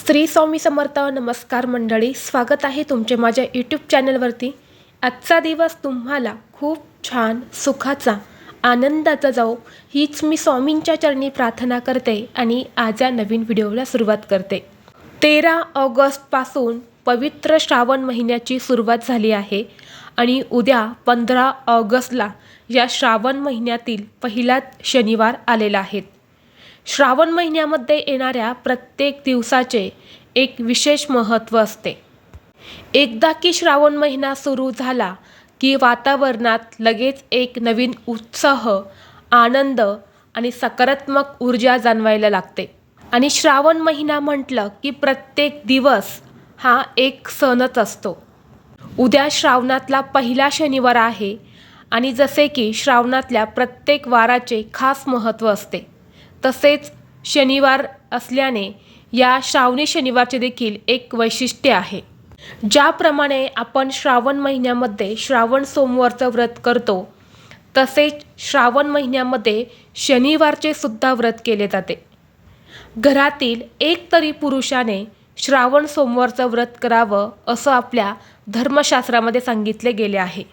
श्री स्वामी समर्थ. नमस्कार मंडळी, स्वागत आहे तुमचे माझ्या यूट्यूब चॅनलवरती. आजचा दिवस तुम्हाला खूप छान सुखाचा आनंदाचा जाओ हीच मी स्वामींच्या चरणी प्रार्थना करते आणि आज या नवीन व्हिडिओला सुरुवात करते. 13 ऑगस्टपासून पवित्र श्रावण महिन्याची सुरुवात झाली आहे आणि उद्या 15 ऑगस्टला या श्रावण महिन्यातील पहिलाच शनिवार आलेला आहे. श्रावण महिन्यामध्ये येणाऱ्या प्रत्येक दिवसाचे एक विशेष महत्त्व असते. एकदा की श्रावण महिना सुरू झाला की वातावरणात लगेच एक नवीन उत्साह, आनंद आणि सकारात्मक ऊर्जा जाणवायला लागते. आणि श्रावण महिना म्हटलं की प्रत्येक दिवस हा एक सणच असतो. उद्या श्रावणातला पहिला शनिवार आहे आणि जसे की श्रावणातल्या प्रत्येक वाराचे खास महत्त्व असते, तसेच शनिवार असल्याने या श्रावणी शनिवारचे देखील एक वैशिष्ट्य आहे. ज्याप्रमाणे आपण श्रावण महिन्यामध्ये श्रावण सोमवारचं व्रत करतो, तसेच श्रावण महिन्यामध्ये शनिवारचे सुद्धा व्रत केले जाते. घरातील एक तरी पुरुषाने श्रावण सोमवारचं व्रत करावं असं आपल्या धर्मशास्त्रामध्ये सांगितले गेले आहे.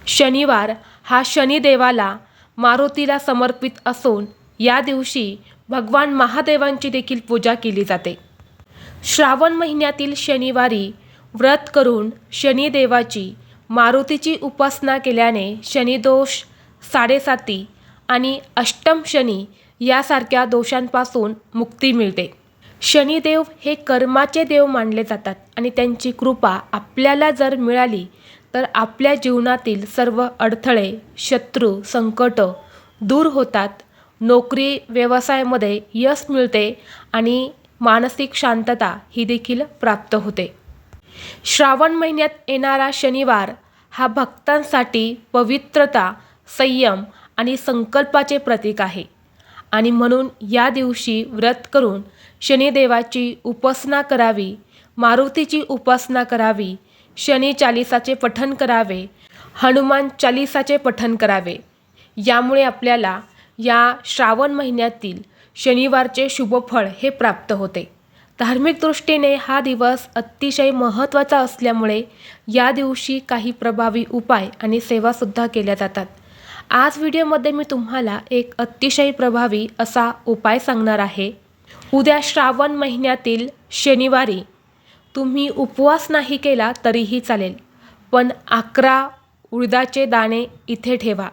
शनिवार हा शनिदेवाला, मारुतीला समर्पित असून या दिवशी भगवान महादेवांची देखील पूजा केली जाते. श्रावण महिन्यातील शनिवारी व्रत करून शनिदेवाची, मारुतीची उपासना केल्याने शनिदोष, साडेसाती आणि अष्टम शनी यासारख्या दोषांपासून मुक्ती मिळते. शनिदेव हे कर्माचे देव मानले जातात आणि त्यांची कृपा आपल्याला जर मिळाली तर आपल्या जीवनातील सर्व अडथळे, शत्रू, संकट दूर होतात. नोकरी व्यवसायामध्ये यश मिळते आणि मानसिक शांतता ही देखील प्राप्त होते. श्रावण महिन्यात येणारा शनिवार हा भक्तांसाठी पवित्रता, संयम आणि संकल्पाचे प्रतीक आहे आणि म्हणून या दिवशी व्रत करून शनिदेवाची उपासना करावी, मारुतीची उपासना करावी, शनी चालीसाचे पठण करावे, हनुमान चालीसाचे पठण करावे. यामुळे आपल्याला या श्रावण महिन्यातील शनिवारचे शुभफळ हे प्राप्त होते. धार्मिक दृष्टीने हा दिवस अतिशय महत्त्वाचा असल्यामुळे या दिवशी काही प्रभावी उपाय आणि सेवासुद्धा केल्या जातात. आज व्हिडिओमध्ये मी तुम्हाला एक अतिशय प्रभावी असा उपाय सांगणार आहे. उद्या श्रावण महिन्यातील शनिवारी तुम्ही उपवास नाही केला तरीही चालेल, पण 11 उडदाचे दाणे इथे ठेवा.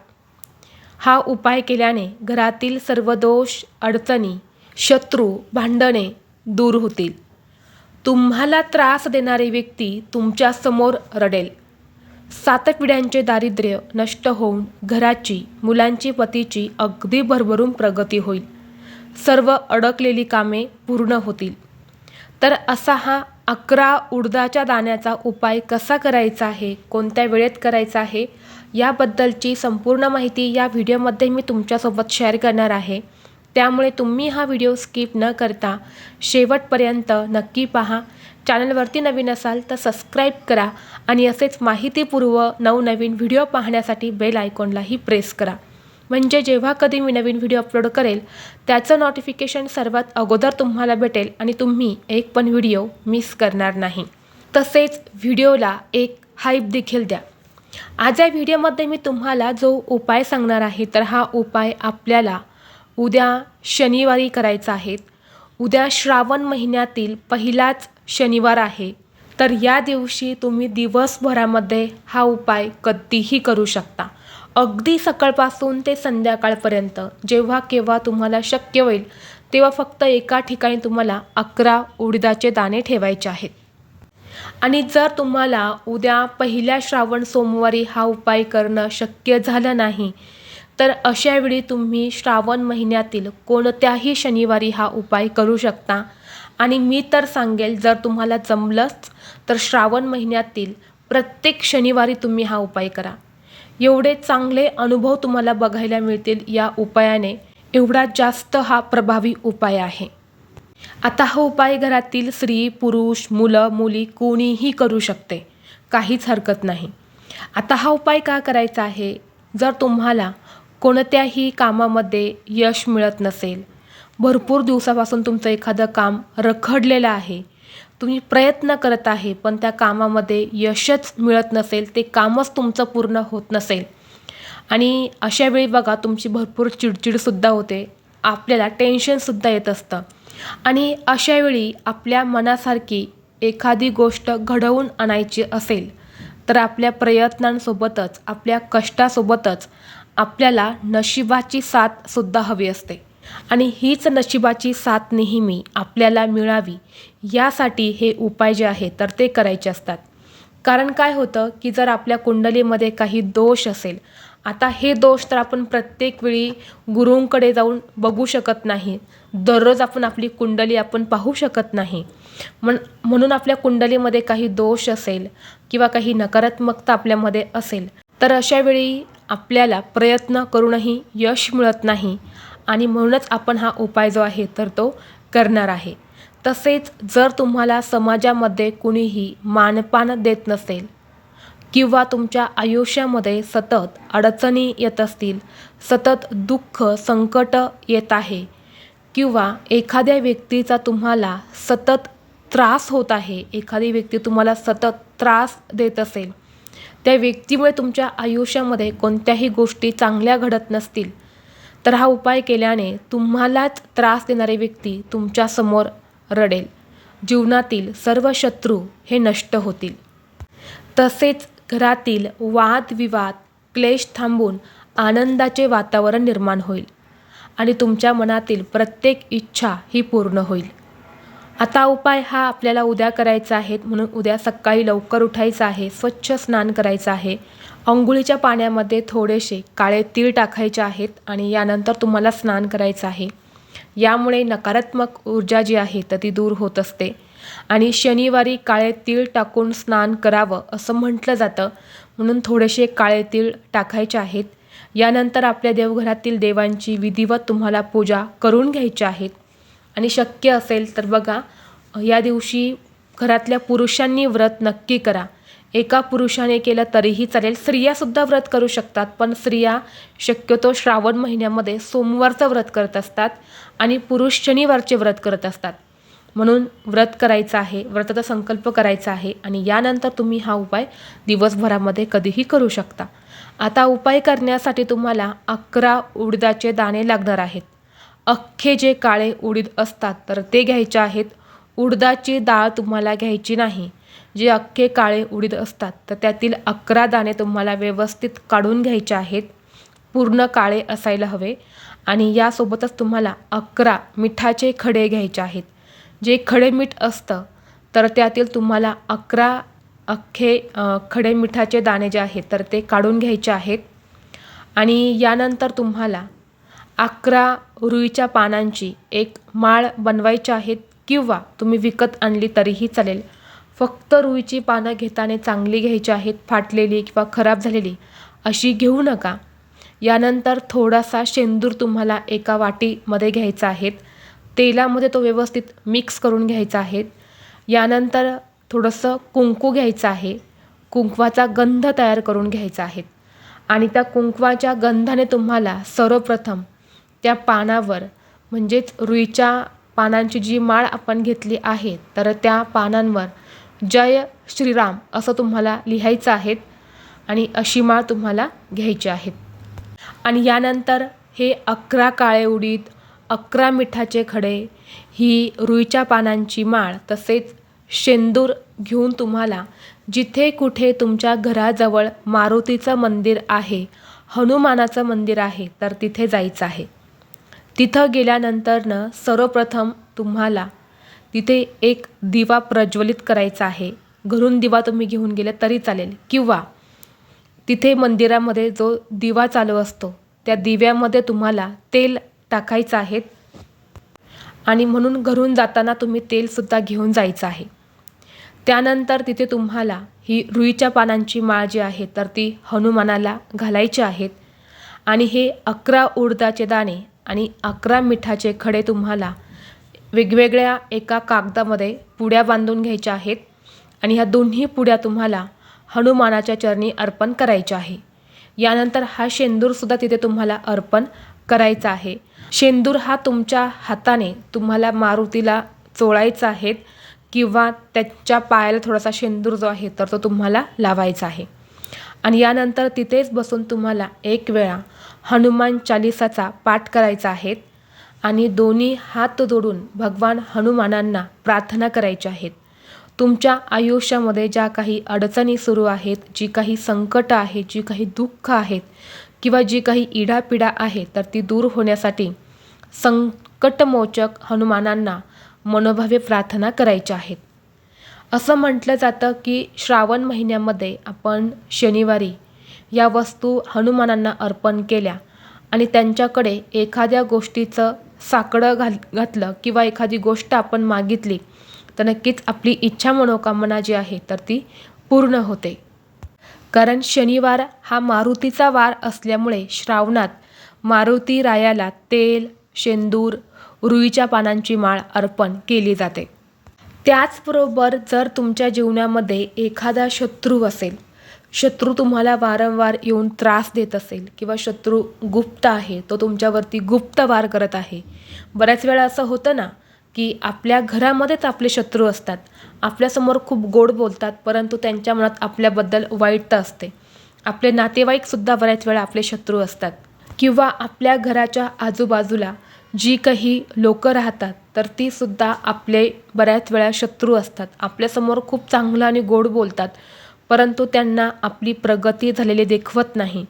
हा उपाय केल्याने घरातील सर्व दोष, अडचणी, शत्रू, भांडणे दूर होतील. तुम्हाला त्रास देणारी व्यक्ती तुमच्या समोर रडेल. 7 पिढ्यांचे दारिद्र्य नष्ट होऊन घराची, मुलांची, पतीची अगदी भरभरून प्रगती होईल. सर्व अडकलेली कामे पूर्ण होतील. तर असा हा 11 उडदाच्या दाण्याचा उपाय कसा करायचा आहे, कोणत्या वेळेत करायचा आहे, याबद्दलची संपूर्ण माहिती या व्हिडिओमध्ये मी तुमच्यासोबत शेअर करणार आहे. त्यामुळे तुम्ही हा व्हिडिओ स्किप न करता शेवटपर्यंत नक्की पहा. चॅनलवरती नवीन असाल तर सबस्क्राईब करा आणि असेच माहितीपूर्व नवनवीन व्हिडिओ पाहण्यासाठी बेल आयकॉनलाही प्रेस करा. म्हणजे जेव्हा कधी मी नवीन व्हिडिओ अपलोड करेल त्याचं नोटिफिकेशन सर्वात अगोदर तुम्हाला भेटेल आणि तुम्ही एक पण व्हिडिओ मिस करणार नाही. तसेच व्हिडिओला एक हाईप देखील द्या. आज या व्हिडिओमध्ये मी तुम्हाला जो उपाय सांगणार आहे, तर हा उपाय आपल्याला उद्या शनिवारी करायचा आहे. उद्या श्रावण महिन्यातील पहिलाच शनिवार आहे, तर या दिवशी तुम्ही दिवसभरामध्ये हा उपाय कधीही करू शकता. अगदी सकाळपासून ते संध्याकाळपर्यंत जेव्हा केव्हा तुम्हाला शक्य होईल तेव्हा फक्त एका ठिकाणी तुम्हाला 11 उडदाचे दाणे ठेवायचे आहेत. आणि जर तुम्हाला उद्या पहिल्या श्रावण सोमवारी हा उपाय करणं शक्य झालं नाही, तर अशावेळी तुम्ही श्रावण महिन्यातील कोणत्याही शनिवारी हा उपाय करू शकता. आणि मी तर सांगेल, जर तुम्हाला जमलंच तर श्रावण महिन्यातील प्रत्येक शनिवारी तुम्ही हा उपाय करा. एवढे चांगले अनुभव तुम्हाला बघायला मिळतील या उपायाने. एवढा जास्त हा प्रभावी उपाय आहे. आता हा उपाय घरातील स्त्री, पुरुष, मुलं, मुली कोणीही करू शकते, काहीच हरकत नाही. आता हा उपाय का करायचा आहे? जर तुम्हाला कोणत्याही कामामध्ये यश मिळत नसेल, भरपूर दिवसापासून तुमचं एखादं काम रखडलेलं आहे, तुम्ही प्रयत्न करत आहे पण त्या कामामध्ये यशच मिळत नसेल, ते कामच तुमचं पूर्ण होत नसेल आणि अशा वेळी बघा तुमची भरपूर चिडचिडसुद्धा होते, आपल्याला टेन्शनसुद्धा येत असतं आणि अशा वेळी आपल्या मनासारखी एखादी गोष्ट घडवून आणायची असेल तर आपल्या प्रयत्नांसोबतच आपल्या कष्टासोबतच आपल्याला नशिबाची साथसुद्धा हवी असते आणि हीच नशिबाची साथ नेहमी आपल्याला मिळावी यासाठी हे उपाय जे आहे तर ते करायचे असतात. कारण काय होतं की जर आपल्या कुंडलीमध्ये काही दोष असेल, आता हे दोष तर आपण प्रत्येक वेळी गुरूंकडे जाऊन बघू शकत नाही, दररोज आपण आपली कुंडली आपण पाहू शकत नाही. म्हणून आपल्या कुंडलीमध्ये काही दोष असेल किंवा काही नकारात्मकता आपल्यामध्ये असेल तर अशा वेळी आपल्याला प्रयत्न करूनही यश मिळत नाही आणि म्हणूनच आपण हा उपाय जो आहे तर तो करणार आहे. तसेच जर तुम्हाला समाजामध्ये कुणीही मानपान देत नसेल किंवा तुमच्या आयुष्यामध्ये सतत अडचणी येत असतील, सतत दुःख संकट येत आहे किंवा एखाद्या व्यक्तीचा तुम्हाला सतत त्रास होत आहे, एखादी व्यक्ती तुम्हाला सतत त्रास देत असेल, त्या व्यक्तीमुळे तुमच्या आयुष्यामध्ये कोणत्याही गोष्टी चांगल्या घडत नसतील तर हा उपाय केल्याने तुम्हालाच त्रास देणारी व्यक्ती तुमच्यासमोर रडेल. जीवनातील सर्व शत्रू हे नष्ट होतील. तसेच घरातील वादविवाद क्लेश थांबून आनंदाचे वातावरण निर्माण होईल आणि तुमच्या मनातील प्रत्येक इच्छा ही पूर्ण होईल. आता उपाय हा आपल्याला उद्या करायचा आहे, म्हणून उद्या सकाळी लवकर उठायचं आहे, स्वच्छ स्नान करायचं आहे, अंघोळीच्या पाण्यामध्ये थोडेसे काळे तीळ टाकायचे आहेत आणि यानंतर तुम्हाला स्नान करायचं आहे. यामुळे नकारात्मक ऊर्जा जी आहे तर ती दूर होत असते आणि शनिवारी काळे तीळ टाकून स्नान करावं असं म्हटलं जातं, म्हणून थोडेसे काळे तीळ टाकायचे आहेत. यानंतर आपल्या देवघरातील देवांची विधिवत तुम्हाला पूजा करून घ्यायची आहेत आणि शक्य असेल तर बघा या दिवशी घरातल्या पुरुषांनी व्रत नक्की करा. एका पुरुषाने केलं तरीही चालेल, स्त्रियासुद्धा व्रत करू शकतात, पण स्त्रिया शक्यतो श्रावण महिन्यामध्ये सोमवारचं व्रत करत असतात आणि पुरुष शनिवारचे व्रत करत असतात. म्हणून व्रत करायचं आहे, व्रताचा संकल्प करायचा आहे आणि यानंतर तुम्ही हा उपाय दिवसभरामध्ये कधीही करू शकता. आता उपाय करण्यासाठी तुम्हाला 11 उडदाचे दाणे लागणार आहेत. अख्खे जे काळे उडीद असतात तर ते घ्यायचे आहेत. उडदाची डाळ तुम्हाला घ्यायची नाही. जे अख्खे काळे उडीद असतात तर त्यातील 11 दाणे तुम्हाला व्यवस्थित काढून घ्यायचे आहेत. पूर्ण काळे असायला हवे आणि यासोबतच तुम्हाला 11 मिठाचे खडे घ्यायचे आहेत. जे खडे मीठ असतं तर त्यातील तुम्हाला 11 अख्खे खडे मिठाचे दाणे जे आहेत तर ते काढून घ्यायचे आहेत आणि यानंतर तुम्हाला 11 रुईच्या पानांची एक माळ बनवायची आहेत किंवा तुम्ही विकत आणली तरीही चालेल. फक्त रुईची पानं घेताना चांगली घ्यायची आहेत, फाटलेली किंवा खराब झालेली अशी घेऊ नका. यानंतर थोडासा शेंदूर तुम्हाला एका वाटीमध्ये घ्यायचा आहे. तेलामध्ये तो व्यवस्थित मिक्स करून घ्यायचा आहे. यानंतर थोडंसं कुंकू घ्यायचं आहे. कुंकवाचा गंध तयार करून घ्यायचा आहे आणि त्या कुंकवाच्या गंधाने तुम्हाला सर्वप्रथम त्या पानावर म्हणजेच रुईच्या पानांची जी माळ आपण घेतली आहे तर त्या पानांवर जय श्रीराम असं तुम्हाला लिहायचं आहे आणि अशी माळ तुम्हाला घ्यायची आहे. आणि यानंतर हे 11 काळे उडीद, 11 मिठाचे खडे, ही रुईच्या पानांची माळ तसेच शेंदूर घेऊन तुम्हाला जिथे कुठे तुमच्या घराजवळ मारुतीचं मंदिर आहे, हनुमानाचं मंदिर आहे तर तिथे जायचं आहे. तिथं गेल्यानंतरनं सर्वप्रथम तुम्हाला तिथे एक दिवा प्रज्वलित करायचा आहे. घरून दिवा तुम्ही घेऊन गेले तरी चालेल किंवा तिथे मंदिरामध्ये जो दिवा चालू असतो त्या दिव्यामध्ये तुम्हाला तेल टाकायचं आहे आणि म्हणून घरून जाताना तुम्ही तेलसुद्धा घेऊन जायचं आहे. त्यानंतर तिथे तुम्हाला ही रुईच्या पानांची माळ जी आहे तर ती हनुमानाला घालायची आहेत आणि हे 11 उडदाचे दाणे आणि 11 मिठाचे खडे तुम्हाला वेगवेगळ्या एका कागदामध्ये पुड्या बांधून घ्यायच्या आहेत आणि ह्या दोन्ही पुड्या तुम्हाला हनुमानाच्या चरणी अर्पण करायच्या आहे. यानंतर हा शेंदूरसुद्धा तिथे तुम्हाला अर्पण करायचा आहे शेंदूर हा तुमच्या हाताने तुम्हाला मारुतीला चोळायचा आहे किंवा त्याच्या पायाला थोडासा शेंदूर जो आहे तर तो तुम्हाला लावायचा आहे. आणि यानंतर तिथेच बसून तुम्हाला एक वेळा हनुमान चालिसाचा पाठ करायचा आहे आणि दोन्ही हात जोडून भगवान हनुमानांना प्रार्थना करायच्या आहेत. तुमच्या आयुष्यामध्ये ज्या काही अडचणी सुरू आहेत, जी काही संकट आहेत, जी काही दुःख आहेत किंवा जी काही इडापिडा आहे तर ती दूर होण्यासाठी संकटमोचक हनुमानांना मनोभावे प्रार्थना करायच्या आहेत. असं म्हटलं जातं की श्रावण महिन्यामध्ये आपण शनिवारी या वस्तू हनुमानांना अर्पण केल्या आणि त्यांच्याकडे एखाद्या गोष्टीचं साकडं घातलं किंवा एखादी गोष्ट आपण मागितली तर नक्कीच आपली इच्छा मनोकामना जी आहे तर ती पूर्ण होते. कारण शनिवार हा मारुतीचा वार असल्यामुळे श्रावणात मारुती रायाला तेल, शेंदूर, रुईच्या पानांची माळ अर्पण केली जाते. त्याचबरोबर जर तुमच्या जीवनामध्ये एखादा शत्रू असेल, शत्रू तुम्हाला वारंवार येऊन त्रास देत असेल किंवा शत्रू गुप्त आहे, तो तुमच्यावरती गुप्त वार करत आहे. बऱ्याच वेळा असं होतं ना की आपल्या घरामध्येच आपले शत्रू असतात, आपल्यासमोर खूप गोड बोलतात परंतु त्यांच्या मनात आपल्याबद्दल वाईटता असते. आपले नातेवाईकसुद्धा बऱ्याच वेळा आपले शत्रू असतात किंवा आपल्या घराच्या आजूबाजूला जी काही लोकं राहतात तर तीसुद्धा आपले बऱ्याच वेळा शत्रू असतात. आपल्यासमोर खूप चांगलं आणि गोड बोलतात परंतु त्यांना आपली प्रगती झालेली देखवत नाही.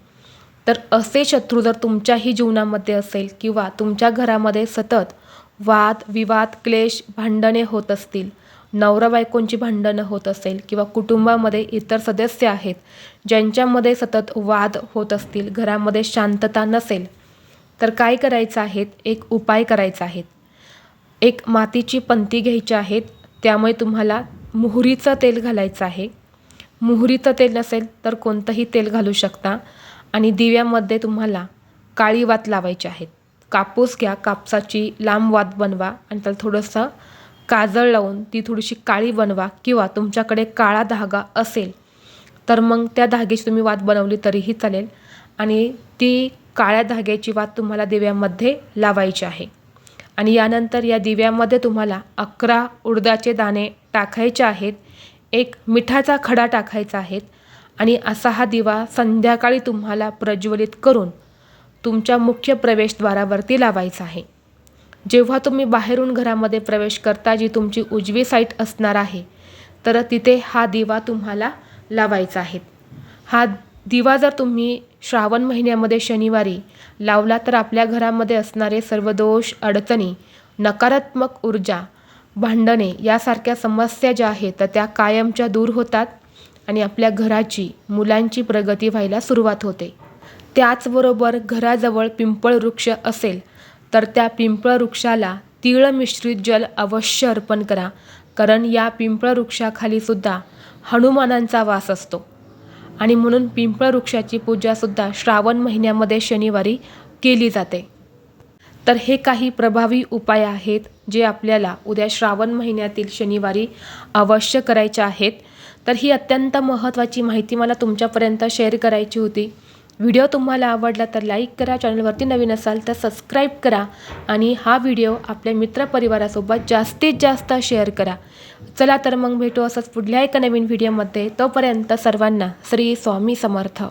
तर असे शत्रू जर तुमच्याही जीवनामध्ये असेल किंवा तुमच्या घरामध्ये सतत वाद विवाद, क्लेश, भांडणे होत असतील, नवरा बायकोंची भांडणं होत असेल किंवा कुटुंबामध्ये इतर सदस्य आहेत ज्यांच्यामध्ये सतत वाद होत असतील, घरामध्ये शांतता नसेल तर काय करायचं आहे, एक उपाय करायचा आहे. एक मातीची पंती घ्यायची आहेत, त्यामुळे तुम्हाला मोहरीचं तेल घालायचं आहे. मोहरीचं तेल नसेल तर कोणतंही तेल घालू शकता आणि दिव्यामध्ये तुम्हाला काळी वात लावायची आहेत. कापूस घ्या, कापसाची लांब वात बनवा आणि त्याला थोडंसं काजळ लावून ती थोडीशी काळी बनवा किंवा तुमच्याकडे काळा धागा असेल तर मग त्या धाग्याची तुम्ही वात बनवली तरीही चालेल आणि ती काळ्या धाग्याची वात तुम्हाला दिव्यामध्ये लावायची आहे. आणि यानंतर या दिव्यामध्ये तुम्हाला 11 उडदाचे दाणे टाकायचे आहेत, एक मिठाचा खडा टाकायचा आहे आणि असा हा दिवा संध्याकाळी तुम्हाला प्रज्वलित करून तुमच्या मुख्य प्रवेशद्वारावरती लावायचा आहे. जेव्हा तुम्ही बाहेरून घरामध्ये प्रवेश करता जी तुमची उजवी साईड असणार आहे तर तिथे हा दिवा तुम्हाला लावायचा आहे. हा दिवा जर तुम्ही श्रावण महिन्यामध्ये शनिवारी लावला तर आपल्या घरामध्ये असणारे सर्व दोष, अडचणी, नकारात्मक ऊर्जा, भांडणे यासारख्या समस्या ज्या आहेत तर त्या कायमच्या दूर होतात आणि आपल्या घराची, मुलांची प्रगती व्हायला सुरुवात होते. त्याचबरोबर घराजवळ पिंपळ वृक्ष असेल तर त्या पिंपळ वृक्षाला तीळ मिश्रित जल अवश्य अर्पण करा, कारण या पिंपळ वृक्षाखाली सुद्धा हनुमानांचा वास असतो आणि म्हणून पिंपळ वृक्षाची पूजासुद्धा श्रावण महिन्यामध्ये शनिवारी केली जाते. तर हे काही प्रभावी उपाय आहेत जे आपल्याला उद्या श्रावण महिन्यातील शनिवारी अवश्य करायचे आहेत. तर ही अत्यंत महत्त्वाची माहिती मला तुमच्यापर्यंत शेअर करायची होती. व्हिडिओ तुम्हाला आवडला तर लाईक करा, चॅनलवरती नवीन असाल तर सबस्क्राईब करा आणि हा व्हिडिओ आपल्या मित्रपरिवारासोबत जास्तीत जास्त शेअर करा. चला तर मग भेटू असंच पुढल्या एका नवीन व्हिडिओमध्ये. तोपर्यंत सर्वांना श्री स्वामी समर्थ.